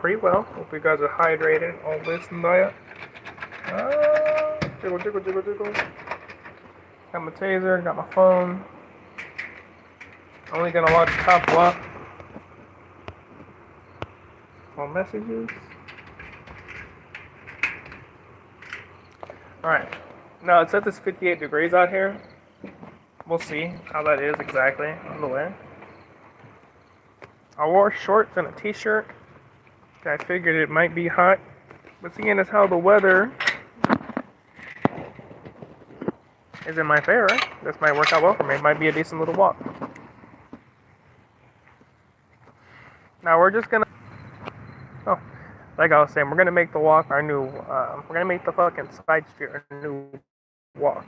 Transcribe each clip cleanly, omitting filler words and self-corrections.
pretty well. Hope you guys are hydrated on this night. Jiggle, jiggle, jiggle, jiggle. Got my taser, got my phone. Only gonna watch top left. More messages. Alright. Now it says it's 58 degrees out here. We'll see how that is exactly on the way. I wore shorts and a t-shirt. I figured it might be hot. But seeing as how the weather is in my favor, this might work out well for me. It might be a decent little walk. Now we're just gonna... Oh, like I was saying, we're gonna make the walk our new... we're gonna make the fucking side street our new walk.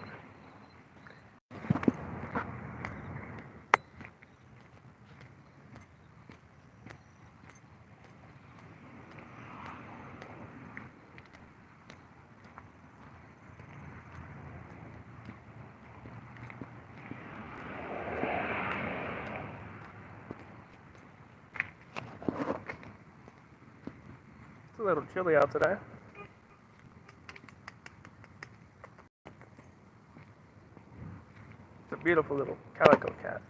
It's a little chilly out today. It's a beautiful little calico cat.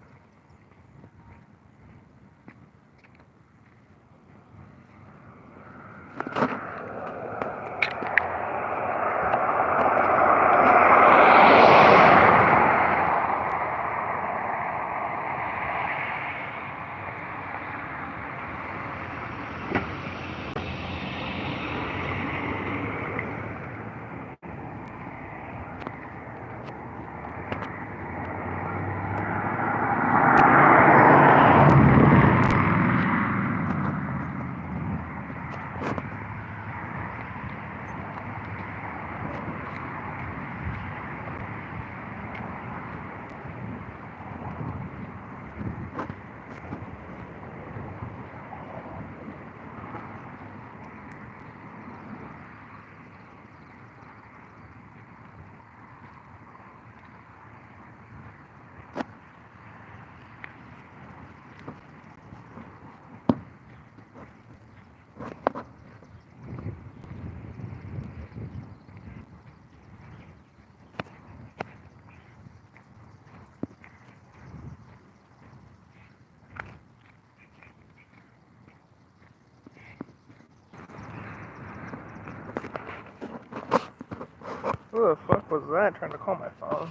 Who the fuck was that trying to call my phone?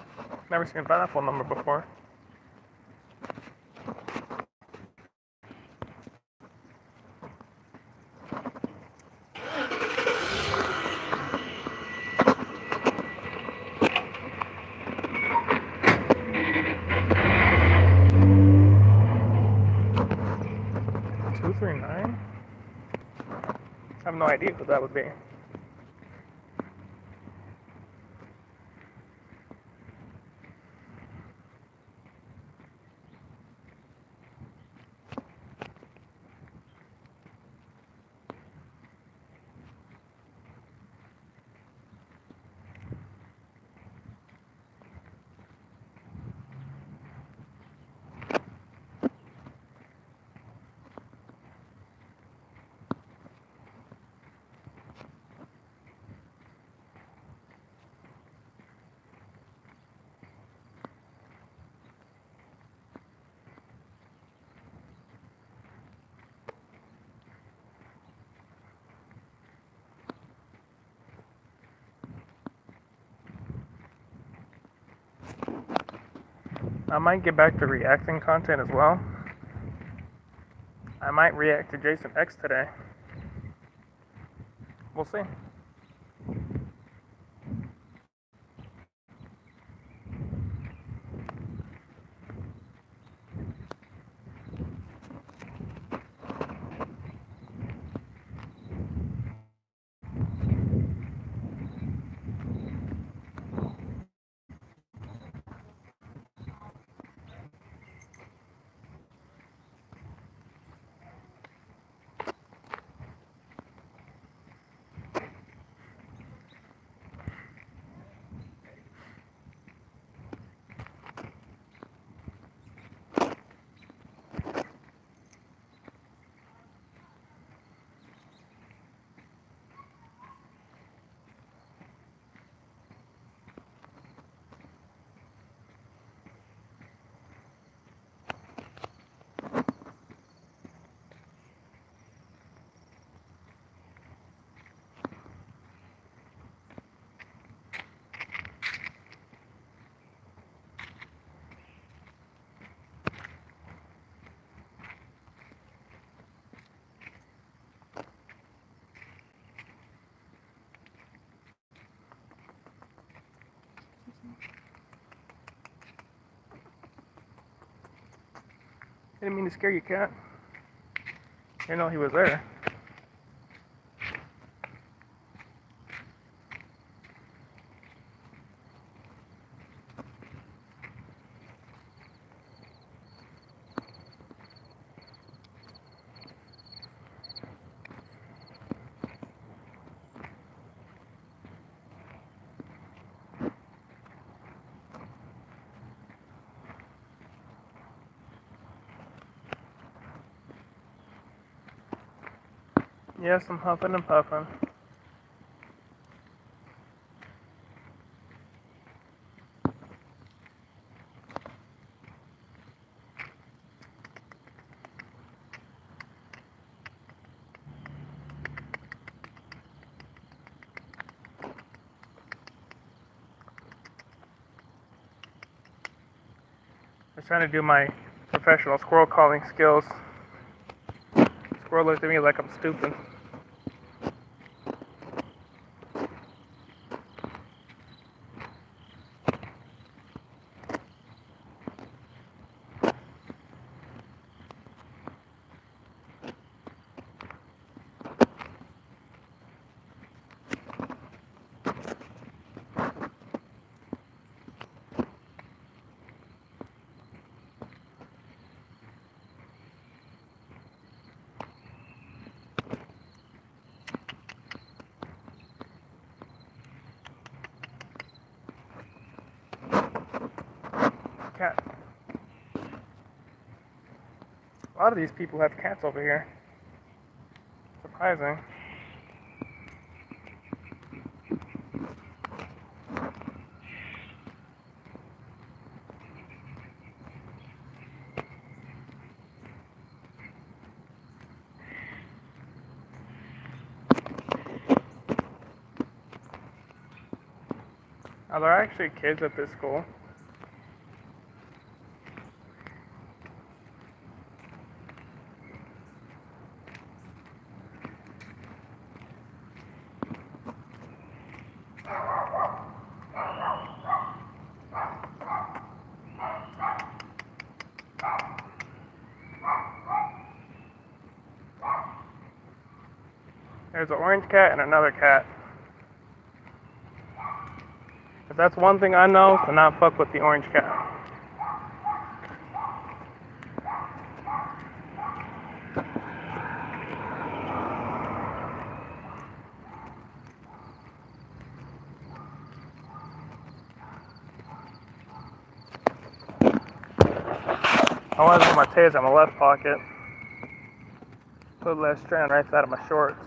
Never seen that phone number before. $239? I have no idea who that would be. I might get back to reacting content as well. I might react to Jason X today. We'll see. Didn't mean to scare you, cat. Didn't know he was there. Yes, I'm huffing and puffing. I was trying to do my professional squirrel calling skills. Squirrel looked at me like I'm stupid. Cat. A lot of these people have cats over here. Surprising. Are there actually kids at this school? There's an orange cat and another cat. If that's one thing I know, to not fuck with the orange cat. I want to put my taser in my left pocket. Put less strand right side of my shorts.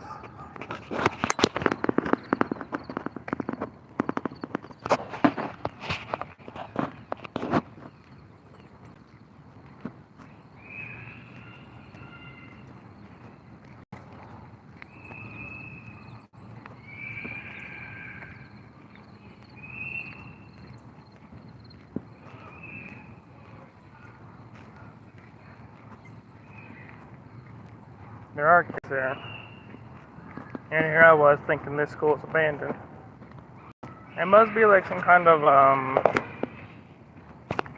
There are kids there. And here I was thinking this school is abandoned. It must be like some kind of, I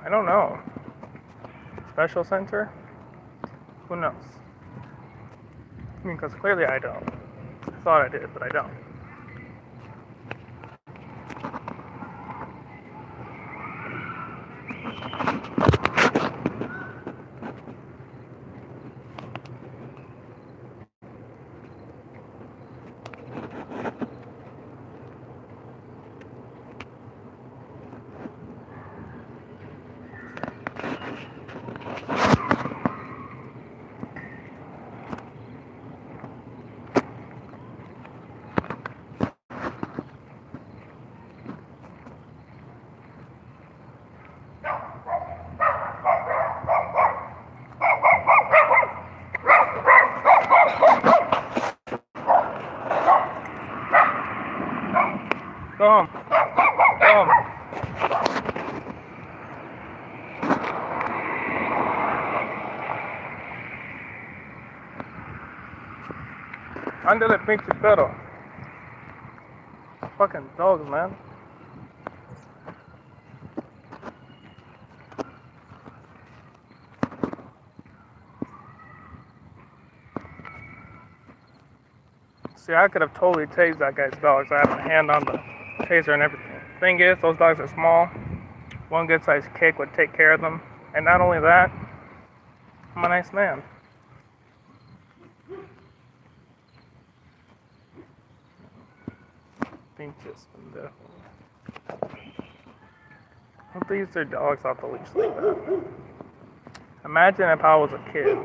don't know, special center? Who knows? I mean, because clearly I don't. I thought I did, but I don't. Go home. Go home. Ándale, pinche perro. Fucking dogs, man. See, I could have totally tased that guy's dogs. I have a hand on the taser and everything. Thing is, those dogs are small. One good sized kick would take care of them. And not only that, I'm a nice man. Pinches pendejo. Don't they use their dogs off the leash like that? Imagine if I was a kid,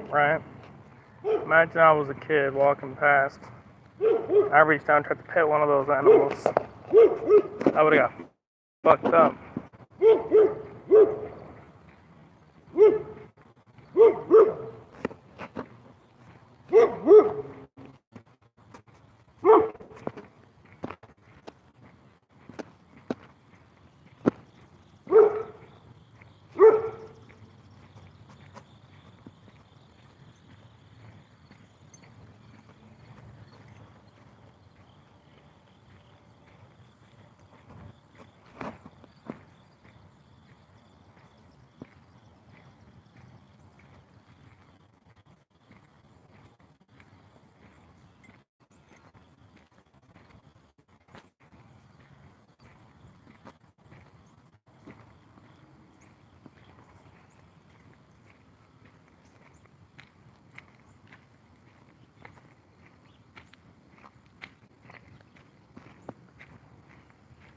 right? Imagine I was a kid walking past. I reached down and tried to pet one of those animals. I would have got fucked up.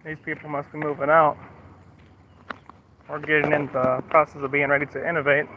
These people must be moving out or getting in the process of being ready to innovate.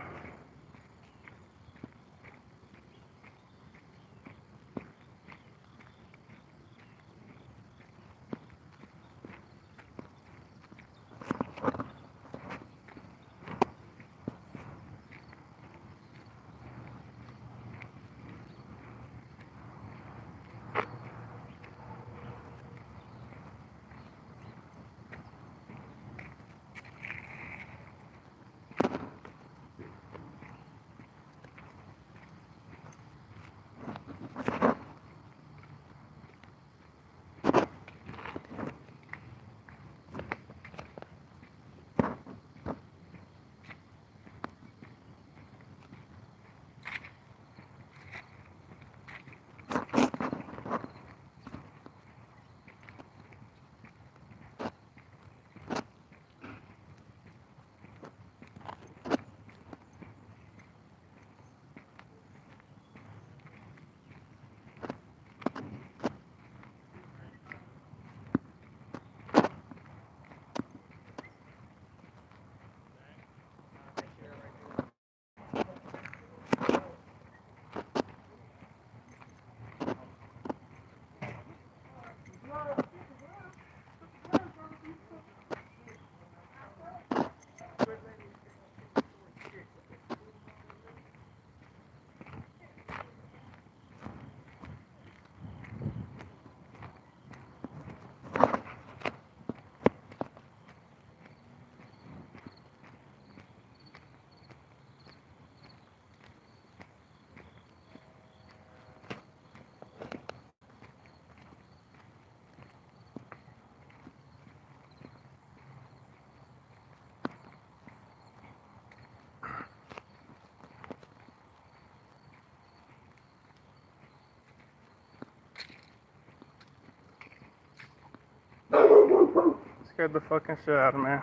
Scared the fucking shit out of me.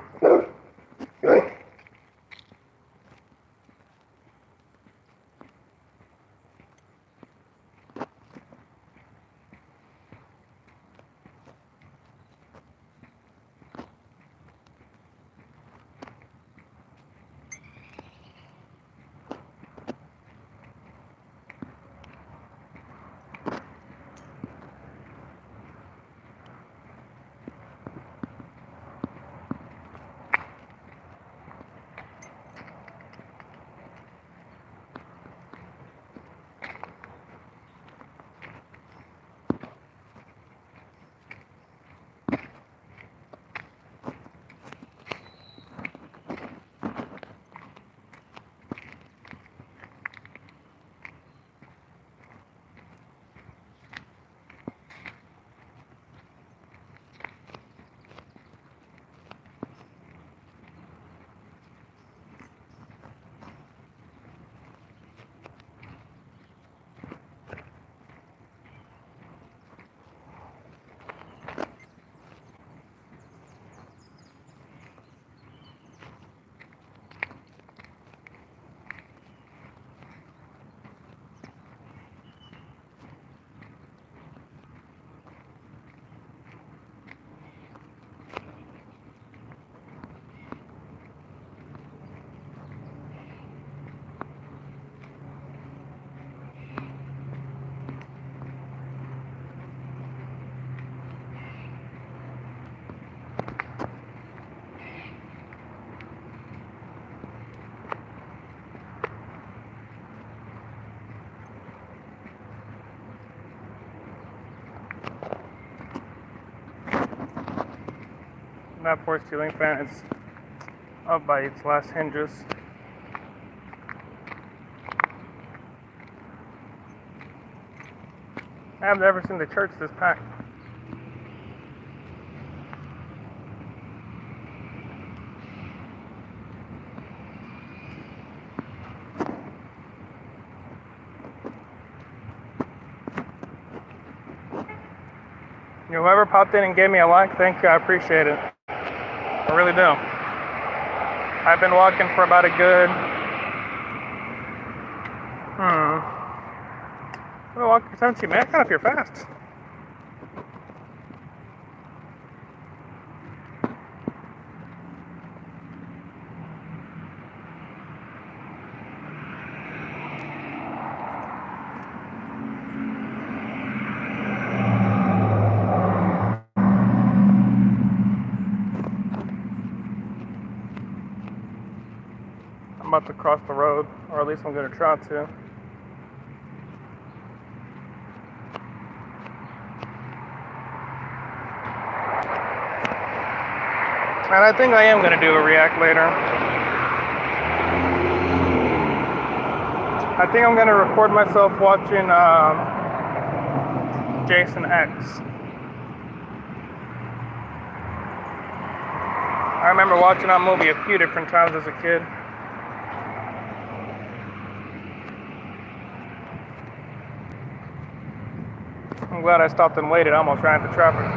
That poor ceiling fan is up by its last hinges. I've never seen the church this packed. Whoever popped in and gave me a like, thank you, I appreciate it. I really do. I've been walking for about a good, I've been walking for 17 minutes. I got up here fast. I'm about to cross the road, or at least I'm going to try to. And I think I am going to do a react later. I think I'm going to record myself watching Jason X. I remember watching that movie a few different times as a kid. I'm glad I stopped and waited. I almost ran into traffic.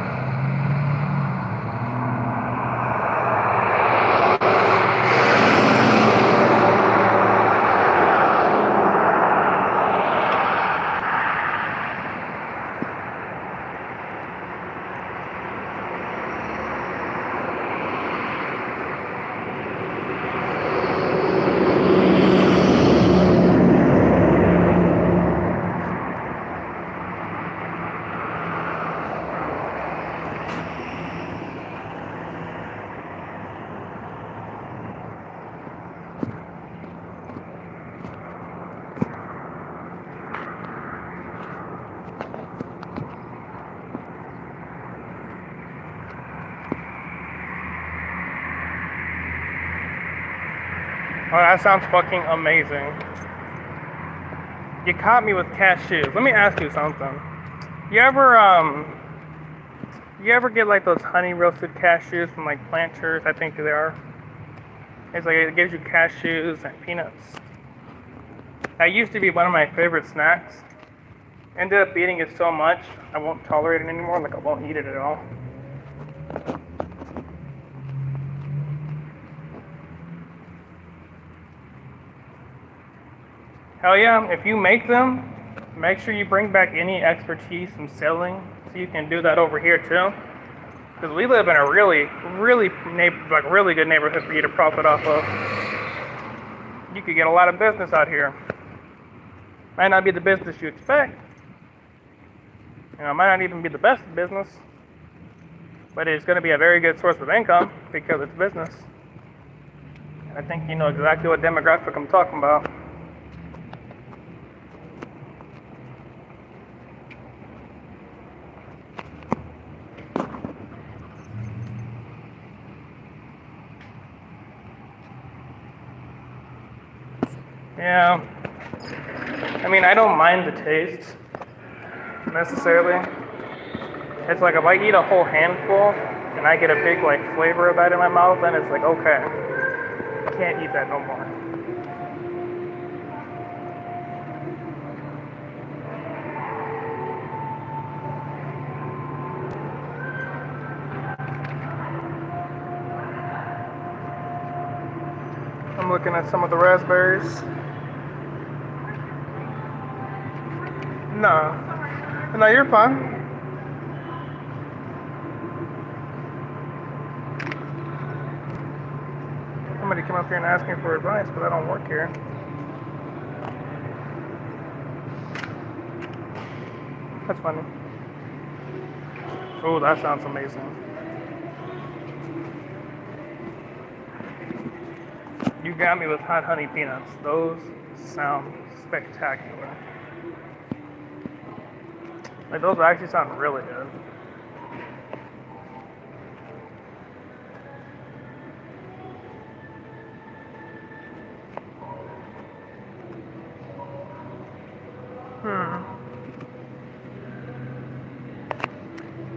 Oh, that sounds fucking amazing. You caught me with cashews. Let me ask you something. You ever get like those honey roasted cashews from like Planters? I think they are. It's like it gives you cashews and peanuts. That used to be one of my favorite snacks. Ended up eating it so much I won't tolerate it anymore. Like I won't eat it at all. Hell yeah, if you make them, make sure you bring back any expertise in selling so you can do that over here too. Because we live in a really good neighborhood for you to profit off of. You could get a lot of business out here. Might not be the business you expect. It might not even be the best business. But it's going to be a very good source of income because it's business. I think you know exactly what demographic I'm talking about. Yeah, I mean, I don't mind the taste, necessarily. It's like if I eat a whole handful and I get a big like flavor of that in my mouth, then it's like, okay, I can't eat that no more. I'm looking at some of the raspberries. No, you're fine. Somebody came up here and asked me for advice, but I don't work here. That's funny. Oh, that sounds amazing. You got me with hot honey peanuts. Those sound spectacular. Like those actually sound really good.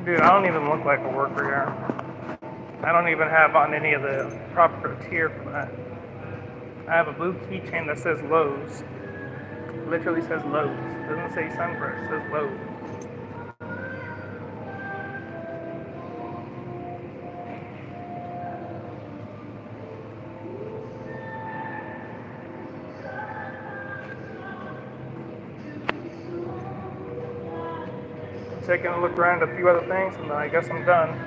Dude, I don't even look like a worker here. I don't even have on any of the proper tier for that. I have a blue keychain that says Lowe's. Literally says Lowe's. It doesn't say Sunbrush, it says Lowe's. Taking a look around at a few other things, and then I guess I'm done.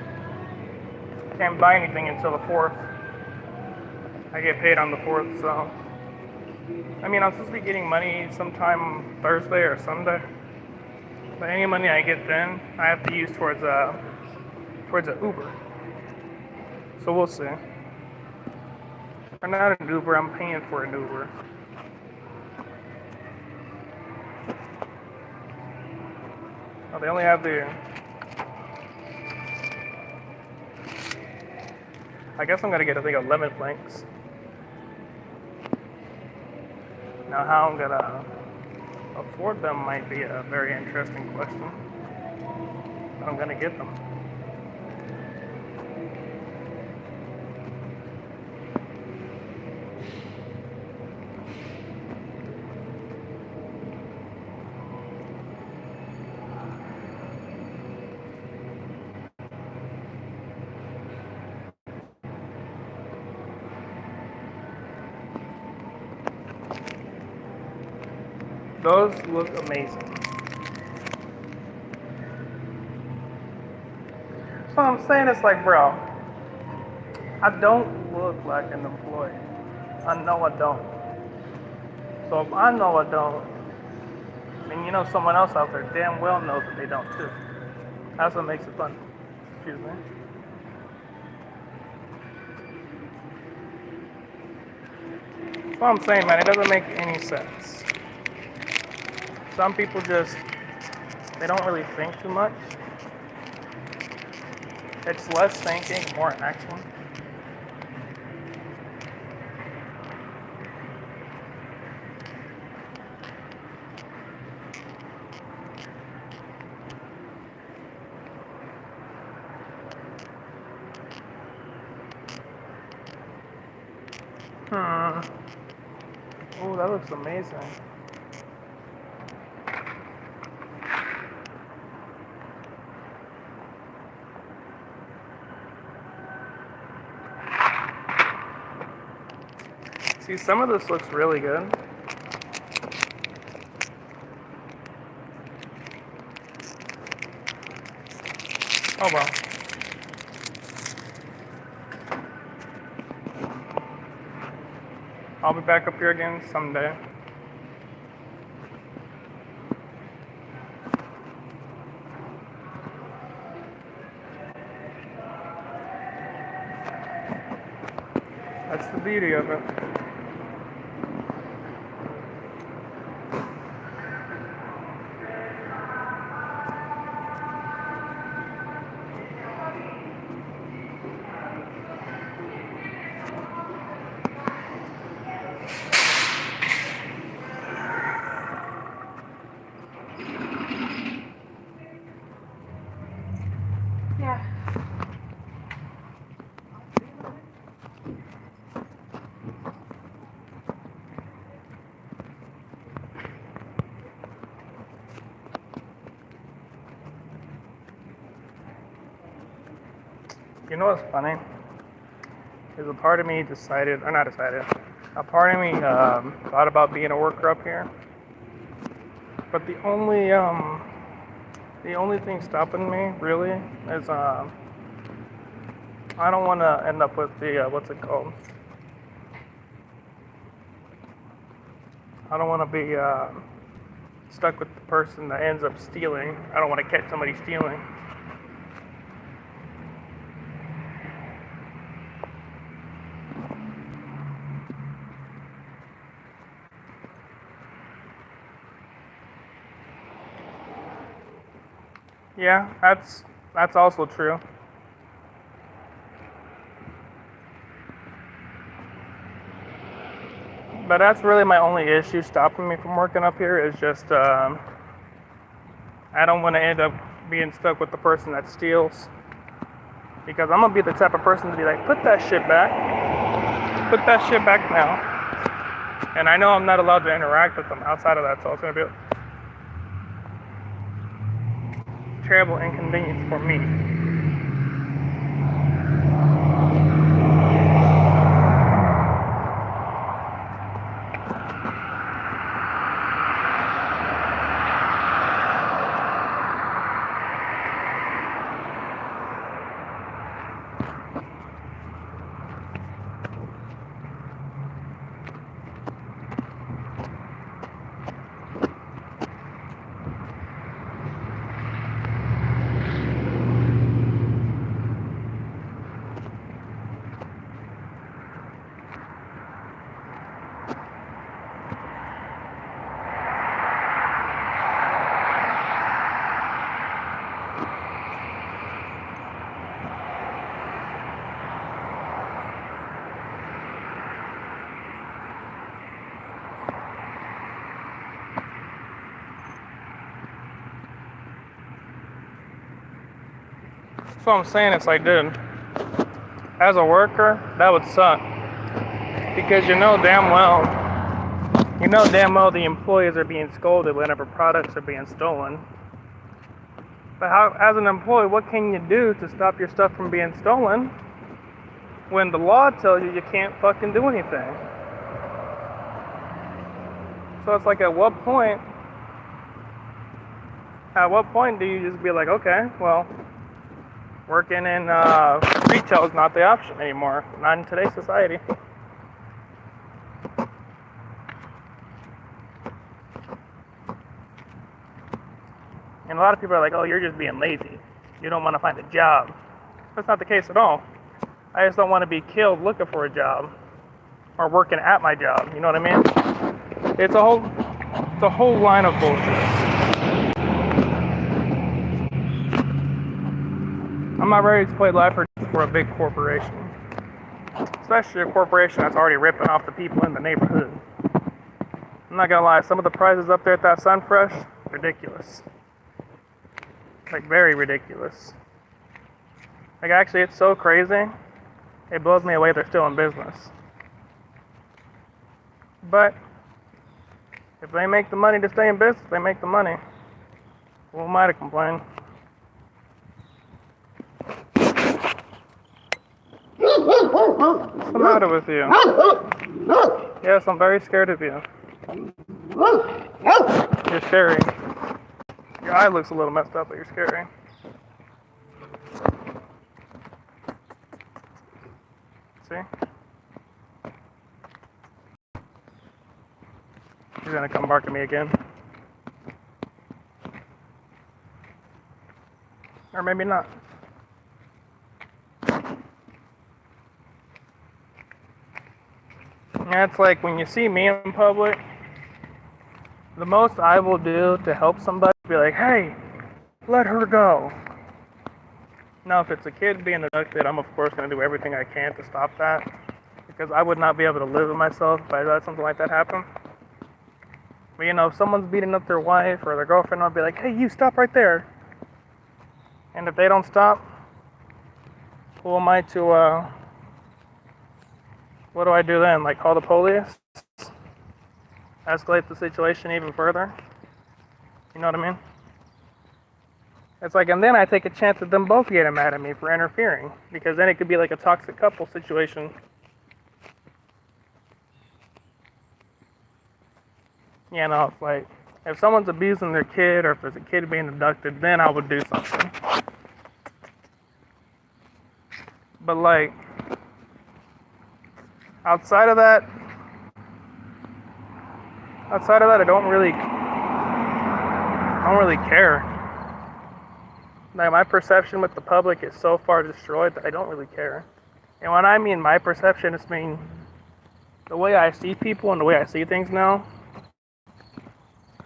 Can't buy anything until the 4th. I get paid on the 4th, so. I mean, I'm supposed to be getting money sometime Thursday or Sunday. But any money I get then, I have to use towards a Uber. So we'll see. Or not an Uber, I'm paying for an Uber. Oh, they only have the... I guess I'm gonna get, I think, 11 planks. Now, how I'm gonna afford them might be a very interesting question. But I'm gonna get them. Those look amazing. So I'm saying it's like, bro, I don't look like an employee. I know I don't. So if I know I don't, then you know someone else out there damn well knows that they don't too. That's what makes it fun. Excuse me. That's what I'm saying, man. It doesn't make any sense. Some people just, they don't really think too much. It's less thinking, more action. Oh, that looks amazing. See, some of this looks really good. Oh well. I'll be back up here again someday. That's the beauty of it. Yeah. You know what's funny? Is a part of me decided, or not decided, a part of me thought about being a worker up here. But the only thing stopping me really is I don't want to end up with the what's it called? I don't want to be stuck with the person that ends up stealing. I don't want to catch somebody stealing. Yeah, that's also true. But that's really my only issue stopping me from working up here is just I don't want to end up being stuck with the person that steals. Because I'm gonna be the type of person to be like, put that shit back. Put that shit back now. And I know I'm not allowed to interact with them outside of that, so it's gonna be a terrible inconvenience for me. So I'm saying, it's like, dude, as a worker, that would suck. Because you know damn well the employees are being scolded whenever products are being stolen. But how, as an employee, what can you do to stop your stuff from being stolen when the law tells you can't fucking do anything? So it's like, at what point do you just be like, okay, well, working in retail is not the option anymore, not in today's society. And a lot of people are like, oh, you're just being lazy. You don't want to find a job. That's not the case at all. I just don't want to be killed looking for a job or working at my job. You know what I mean? It's a whole line of bullshit. I'm not ready to play life for a big corporation, especially a corporation that's already ripping off the people in the neighborhood. I'm not gonna lie, some of the prices up there at that Sunfresh, ridiculous. Like, very ridiculous. Like, actually, it's so crazy, it blows me away they're still in business. But if they make the money to stay in business, they make the money. Who am I to complain? What's the matter with you? Yes, I'm very scared of you. You're scary. Your eye looks a little messed up, but you're scary. See? He's gonna come bark at me again. Or maybe not. Yeah, it's like when you see me in public, the most I will do to help somebody is be like, hey, let her go. Now, if it's a kid being abducted, I'm of course going to do everything I can to stop that, because I would not be able to live with myself if I let something like that happen. But you know, if someone's beating up their wife or their girlfriend, I'll be like, hey, you stop right there. And if they don't stop, who am I to, what do I do then? Like, call the police? Escalate the situation even further? You know what I mean? It's like, and then I take a chance of them both getting mad at me for interfering, because then it could be like a toxic couple situation. You know, it's like, if someone's abusing their kid, or if there's a kid being abducted, then I would do something. But like, outside of that, I don't really care. Like, my perception with the public is so far destroyed that I don't really care. And when I mean my perception, it's mean the way I see people and the way I see things now.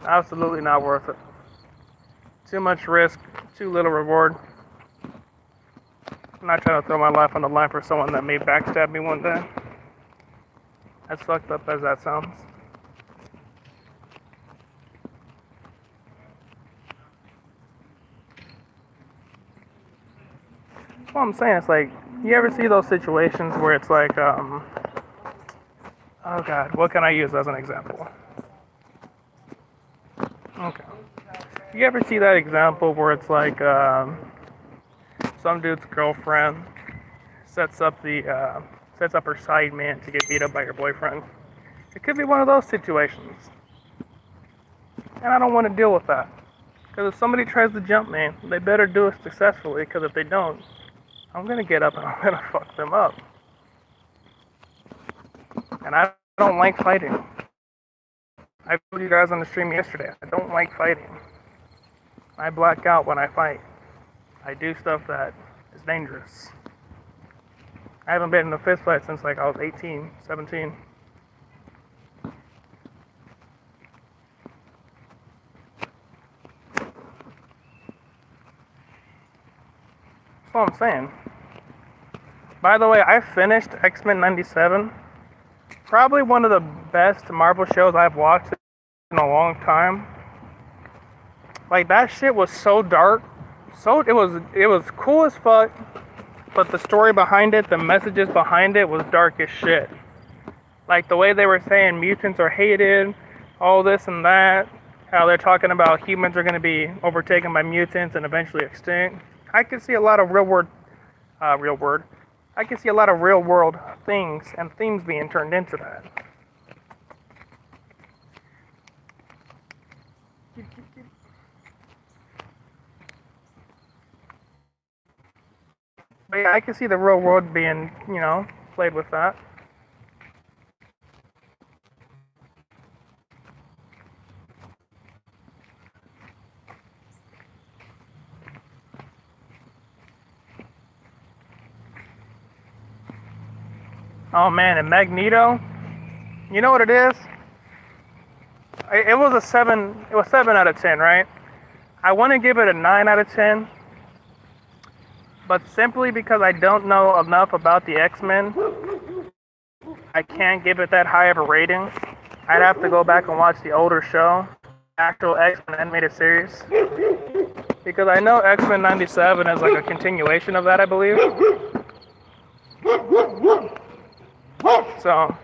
Absolutely not worth it. Too much risk, too little reward. I'm not trying to throw my life on the line for someone that may backstab me one day. As fucked up as that sounds. That's what I'm saying. It's like, you ever see those situations where it's like, oh God, what can I use as an example? Okay. You ever see that example where it's like, some dude's girlfriend sets up sets up her side man to get beat up by your boyfriend? It could be one of those situations, and I don't want to deal with that. Because if somebody tries to jump me, they better do it successfully. Because if they don't, I'm gonna get up and I'm gonna fuck them up. And I don't like fighting. I told you guys on the stream yesterday, I don't like fighting. I black out when I fight. I do stuff that is dangerous. I haven't been in a fist fight since like I was 18, 17. That's what I'm saying. By the way, I finished X-Men 97. Probably one of the best Marvel shows I've watched in a long time. Like, that shit was so dark. It was cool as fuck, but the story behind it, the messages behind it was dark as shit. Like the way they were saying mutants are hated, all this and that, how they're talking about humans are going to be overtaken by mutants and eventually extinct. I could see a lot of I could see a lot of real world things and themes being turned into that. But yeah, I can see the real world being, played with that. Oh man, and Magneto, you know what it is? It was a 7. It was 7 out of 10, right? I want to give it a 9 out of 10, but simply because I don't know enough about the X-Men, I can't give it that high of a rating. I'd have to go back and watch the older show, actual X-Men animated series, because I know X-Men 97 is like a continuation of that, I believe. So,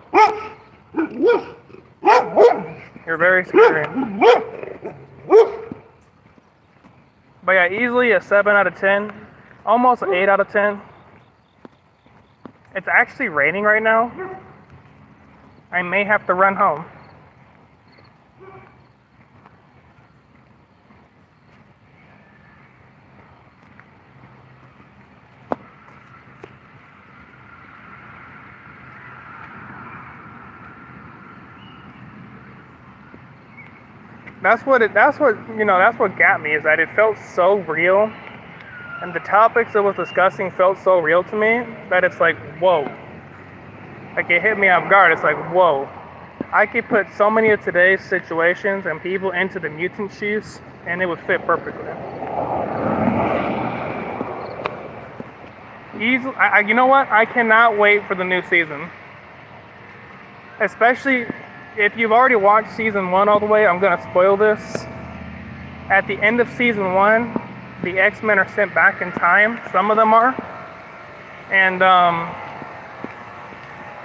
you're very scary. But yeah, easily a 7 out of 10. Almost an 8 out of 10. It's actually raining right now. I may have to run home. That's what got me, is that it felt so real, and the topics it was discussing felt so real to me that it's like, whoa. Like, it hit me off guard. It's like, whoa. I could put so many of today's situations and people into the mutant shoes, and it would fit perfectly. Easily, you know what? I cannot wait for the new season. Especially if you've already watched season 1 all the way, I'm gonna spoil this. At the end of season 1, the X-Men are sent back in time. Some of them are. And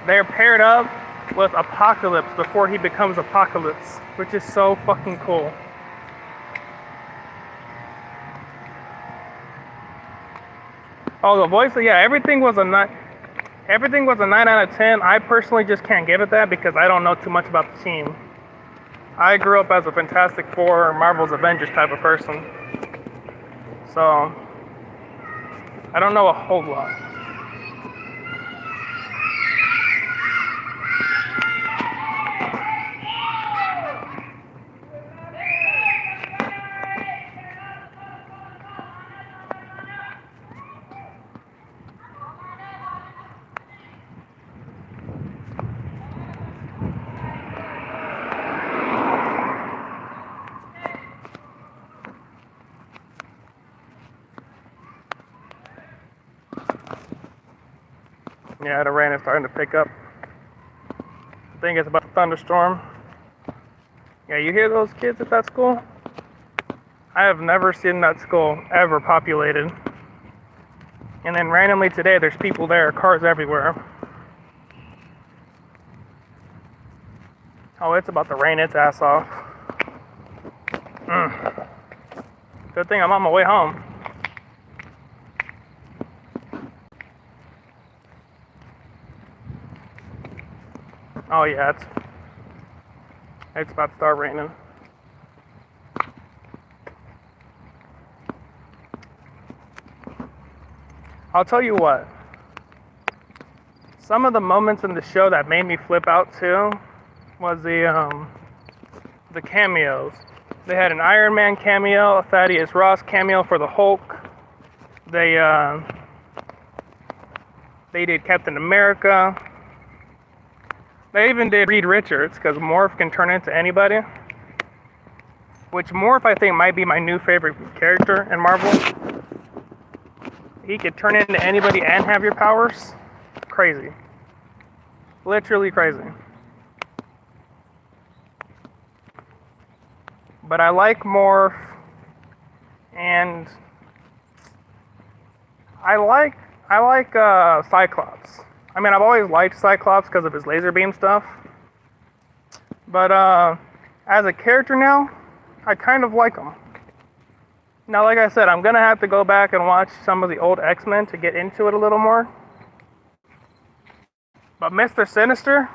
they're paired up with Apocalypse before he becomes Apocalypse, which is so fucking cool. Oh, the voice, yeah, everything was a 9 out of 10. I personally just can't give it that because I don't know too much about the team. I grew up as a Fantastic Four or Marvel's Avengers type of person. So, I don't know a whole lot. Yeah, the rain is starting to pick up. I think it's about to thunderstorm. Yeah, you hear those kids at that school? I have never seen that school ever populated. And then randomly today, there's people there, cars everywhere. Oh, it's about to rain its ass off. Good thing I'm on my way home. Oh yeah, it's about to start raining. I'll tell you what. Some of the moments in the show that made me flip out too was the cameos. They had an Iron Man cameo, a Thaddeus Ross cameo for the Hulk. They did Captain America. They even did Reed Richards, because Morph can turn into anybody. Which Morph, I think, might be my new favorite character in Marvel. He could turn into anybody and have your powers. Crazy. Literally crazy. But I like Morph, and I like Cyclops. I mean, I've always liked Cyclops because of his laser beam stuff. But as a character now, I kind of like him. Now, like I said, I'm going to have to go back and watch some of the old X-Men to get into it a little more. But Mr. Sinister,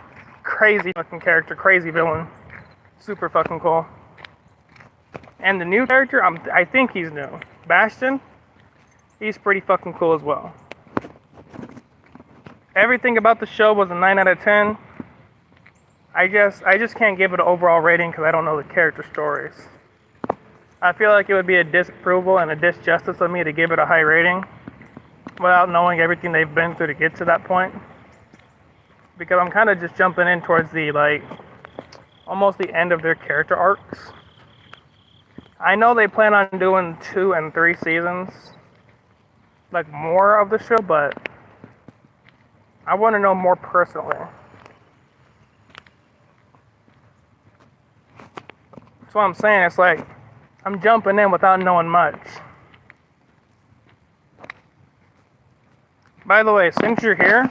crazy fucking character, crazy villain. Super fucking cool. And the new character, I think he's new. Bastion, he's pretty fucking cool as well. Everything about the show was a 9 out of 10. I just can't give it an overall rating because I don't know the character stories. I feel like it would be a disapproval and a disjustice of me to give it a high rating without knowing everything they've been through to get to that point. Because I'm kind of just jumping in towards the, almost the end of their character arcs. I know they plan on doing 2 and 3 seasons, more of the show, but I want to know more personally. That's what I'm saying. It's like I'm jumping in without knowing much. By the way, since you're here,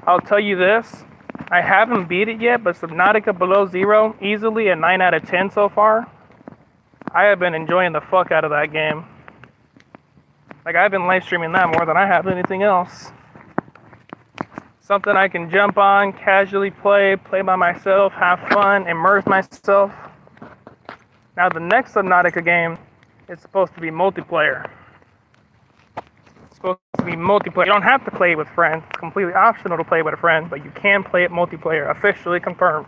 I'll tell you this. I haven't beat it yet, but Subnautica Below Zero, easily a 9 out of 10 so far. I have been enjoying the fuck out of that game. I've been live streaming that more than I have anything else. Something I can jump on, casually play by myself, have fun, immerse myself. Now the next Subnautica game is supposed to be multiplayer. It's supposed to be multiplayer. You don't have to play it with friends. It's completely optional to play with a friend, but you can play it multiplayer, officially confirmed.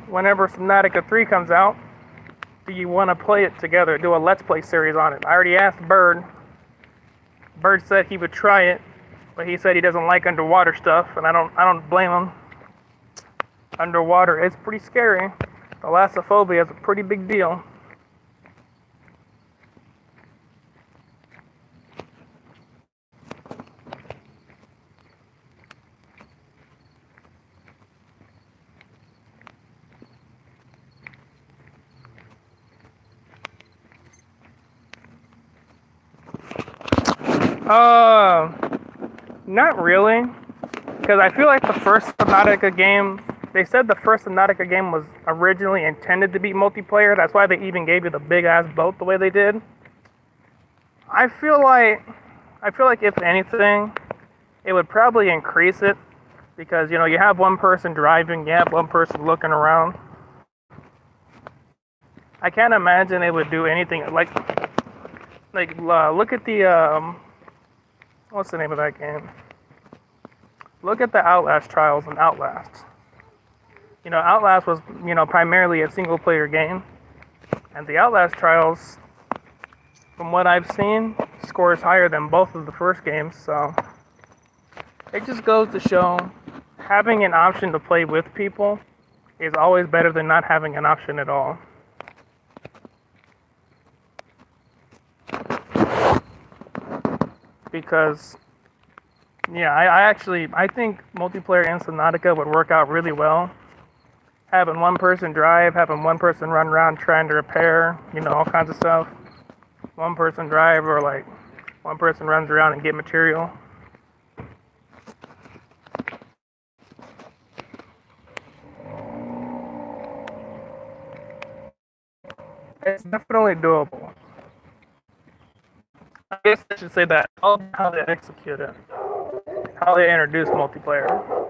Whenever Subnautica 3 comes out, do you want to play it together, do a Let's Play series on it? I already asked Bird. Bird said he would try it, but he said he doesn't like underwater stuff, and I don't blame him. Underwater is pretty scary. Thalassophobia is a pretty big deal. Not really. Because I feel like the first Subnautica game, they said the first Subnautica game was originally intended to be multiplayer. That's why they even gave you the big ass boat the way they did. I feel like if anything, it would probably increase it. Because, you have one person driving, you have one person looking around. I can't imagine it would do anything look at the, what's the name of that game? Look at the Outlast trials in Outlast. Outlast was, primarily a single player game. And the Outlast trials, from what I've seen, scores higher than both of the first games. So it just goes to show having an option to play with people is always better than not having an option at all. Because, yeah, I think multiplayer in Subnautica would work out really well. Having one person drive, having one person run around trying to repair, all kinds of stuff. one person drive or like one person runs around and get material. It's definitely doable. I guess I should say that how they execute it, how they introduce multiplayer.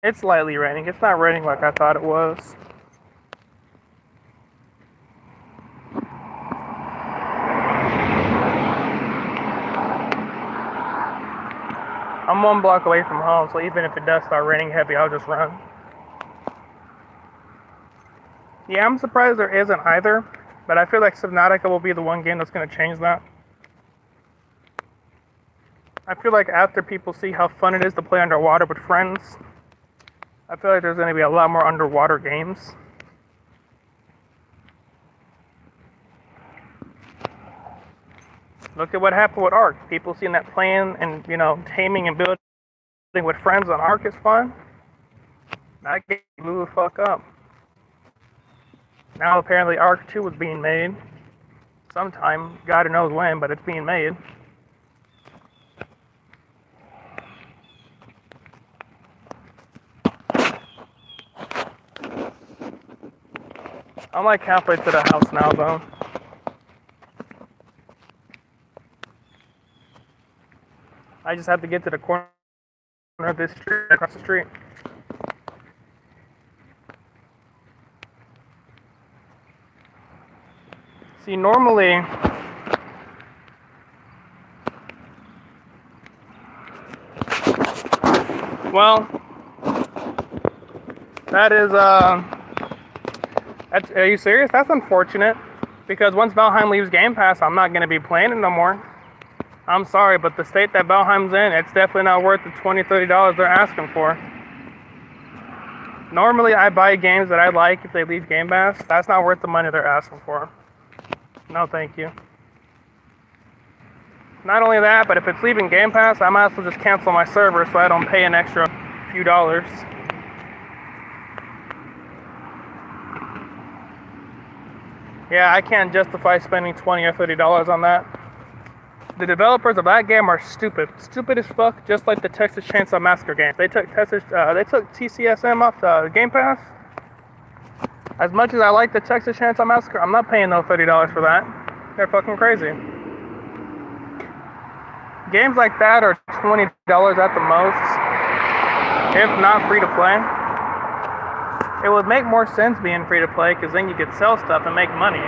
It's lightly raining. It's not raining like I thought it was. I'm 1 block away from home, so even if it does start raining heavy, I'll just run. Yeah, I'm surprised there isn't either, but I feel like Subnautica will be the one game that's going to change that. I feel like after people see how fun it is to play underwater with friends, I feel like there's going to be a lot more underwater games. Look at what happened with Ark. People seeing that playing and, taming and building with friends on Ark is fun. That game blew the fuck up. Now apparently Ark 2 is being made. Sometime, God knows when, but it's being made. I'm like halfway to the house now, though. I just have to get to the corner of this street, across the street. See, normally, well, that is, are you serious? That's unfortunate, because once Valheim leaves Game Pass, I'm not going to be playing it no more. I'm sorry, but the state that Valheim's in, it's definitely not worth the $20, $30 they're asking for. Normally, I buy games that I like if they leave Game Pass. That's not worth the money they're asking for. No, thank you. Not only that, but if it's leaving Game Pass, I might as well just cancel my server so I don't pay an extra few dollars. Yeah, I can't justify spending $20 or $30 on that. The developers of that game are stupid. Stupid as fuck, just like the Texas Chainsaw Massacre games. They took TCSM off the Game Pass. As much as I like the Texas Chainsaw Massacre, I'm not paying no $30 for that. They're fucking crazy. Games like that are $20 at the most, if not free to play. It would make more sense being free to play, because then you could sell stuff and make money.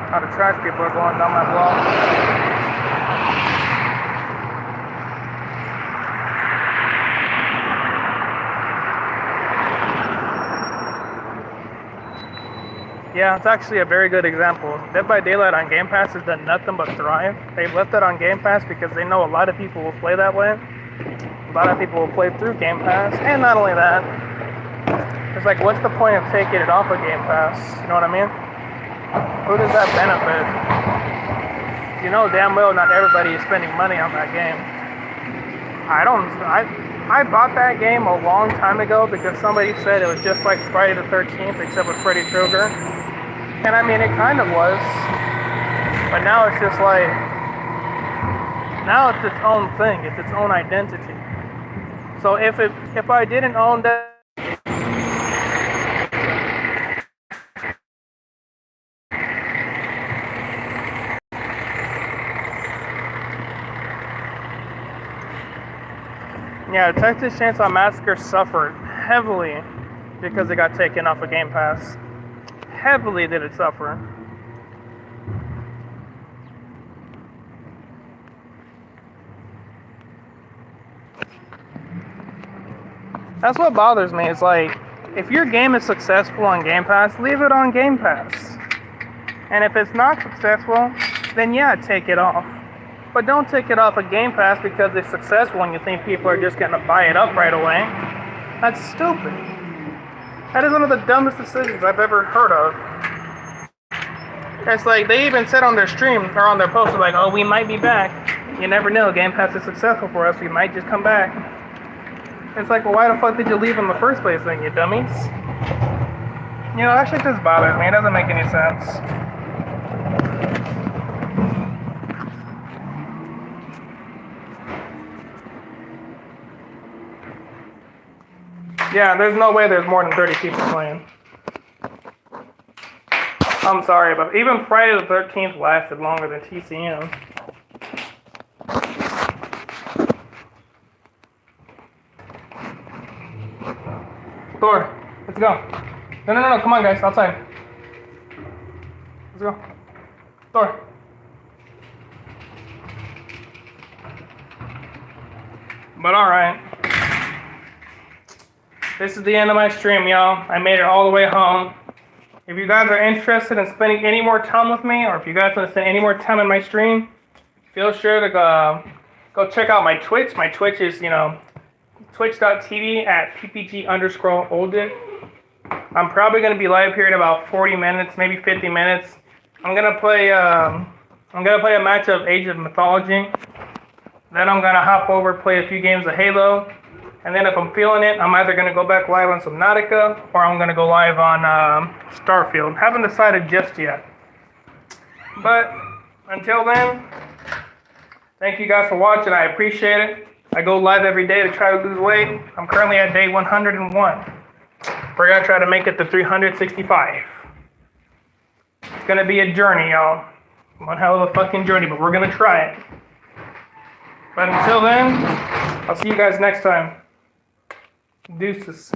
How the trash people are going down my block. Yeah, it's actually a very good example. Dead by Daylight on Game Pass has done nothing but thrive. They've left it on Game Pass because they know a lot of people will play that way. A lot of people will play through Game Pass, and not only that, it's like, what's the point of taking it off of Game Pass? You know what I mean? Who does that benefit? You know damn well not everybody is spending money on that game. I bought that game a long time ago because somebody said it was just like Friday the 13th except with Freddy Krueger. And I mean, it kind of was. But now it's just like, now it's its own thing. It's its own identity. So if I didn't own that, yeah, Texas Chainsaw Massacre suffered heavily because it got taken off of Game Pass. Heavily did it suffer. That's what bothers me. It's like, if your game is successful on Game Pass, leave it on Game Pass. And if it's not successful, then yeah, take it off. But don't take it off of Game Pass because it's successful and you think people are just going to buy it up right away. That's stupid. That is one of the dumbest decisions I've ever heard of. It's like they even said on their stream or on their post, like, oh, we might be back. You never know. Game Pass is successful for us. We might just come back. It's like, well, why the fuck did you leave in the first place then, you dummies? You know, that shit just bothers me. It doesn't make any sense. Yeah, there's no way there's more than 30 people playing. I'm sorry, but even Friday the 13th lasted longer than TCM. Thor, let's go. No, come on guys, outside. Let's go. Thor. But alright. This is the end of my stream, y'all. I made it all the way home. If you guys are interested in spending any more time with me, or if you guys want to spend any more time in my stream, feel sure to go check out my Twitch. My Twitch is, twitch.tv/ppg_Odig. I'm probably going to be live here in about 40 minutes, maybe 50 minutes. I'm going to play a match of Age of Mythology. Then I'm going to hop over, play a few games of Halo. And then if I'm feeling it, I'm either going to go back live on Subnautica or I'm going to go live on Starfield. Haven't decided just yet. But until then, thank you guys for watching. I appreciate it. I go live every day to try to lose weight. I'm currently at day 101. We're going to try to make it to 365. It's going to be a journey, y'all. One hell of a fucking journey, but we're going to try it. But until then, I'll see you guys next time. Deuces.